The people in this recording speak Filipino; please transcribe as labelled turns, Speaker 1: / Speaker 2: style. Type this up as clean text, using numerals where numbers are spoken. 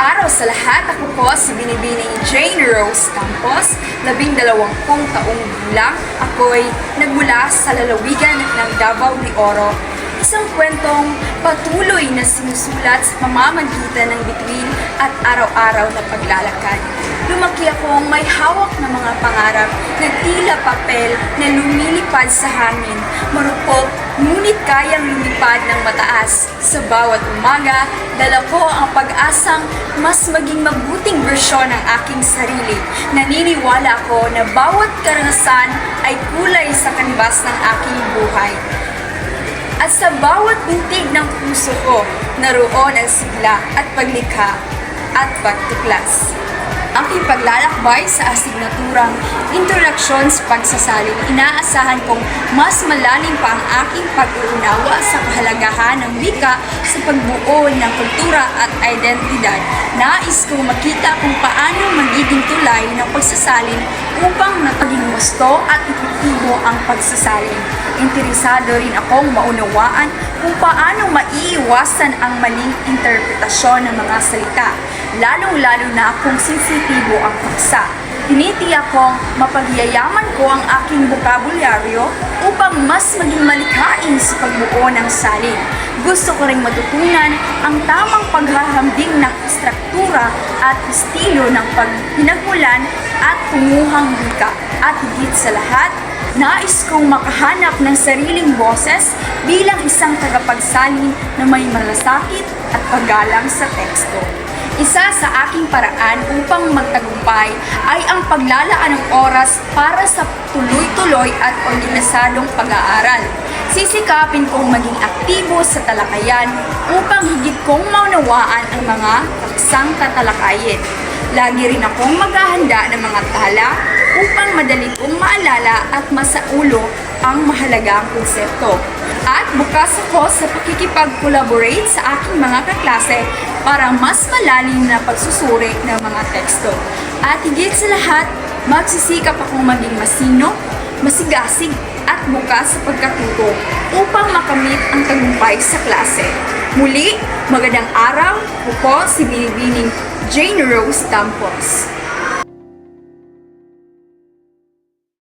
Speaker 1: araw sa lahat. Ako po si Binibining Jane Rose Campos, 12 taong gulang. Ako'y nagmula sa lalawigan ng Davao de Oro. Isang kwentong patuloy na sinusulat sa pamamagitan ng bituin at araw-araw na paglalakad. Lumaki akong may hawak na mga pangarap na tila papel na lumilipad sa hangin. Marupok, ngunit kayang lumipad ng mataas. Sa bawat umaga, dala ko ang pag-asang mas maging mabuting bersyon ng aking sarili. Naniniwala ako na bawat karanasan ay kulay sa kanbas ng aking buhay. At sa bawat bintig ng puso ko, naroon ang sigla at paglikha at pagtuklas. Aking paglalakbay sa asignaturang Introduction sa Pagsasalin, inaasahan kong mas malalim pa ang aking pag-uunawa sa kahalagahan ng wika sa pagbuo ng kultura at identidad. Nais kong makita kung paano magiging tulay ng pagsasalin upang maging gusto at epektibo ang pagsasalin. Interesado rin akong maunawaan kung paano maiiwasan ang maling interpretasyon ng mga salita, lalong-lalo na kung sensitibo ang paksa. Tinitiyak kong mapagyayaman ko ang aking bokabularyo upang mas maging malikhain sa pagbuo ng salin. Gusto ko ring matutunan ang tamang paghahambing ng struktura at estilo ng pinagmulan at tunguhang wika. At higit sa lahat, nais kong makahanap ng sariling boses bilang isang tagapagsalin na may malasakit at paggalang sa teksto. Isa sa aking paraan upang magtagumpay ay ang paglalaan ng oras para sa tuloy-tuloy at organisadong pag-aaral. Sisikapin kong maging aktibo sa talakayan upang higit kong maunawaan ang mga paksang tatalakayin. Lagi rin akong maghahanda ng mga tala upang madali kong maalala at masaulo ang mahalagang konsepto. At bukas ako sa pakikipag-collaborate sa aking mga kaklase para mas malalim na pagsusuri ng mga teksto. At higit sa lahat, magsisikap akong maging masino, masigasig at bukas sa pagkatuto upang makamit ang tagumpay sa klase. Muli, magandang araw. Ako si Binibining Jane Rose Campos.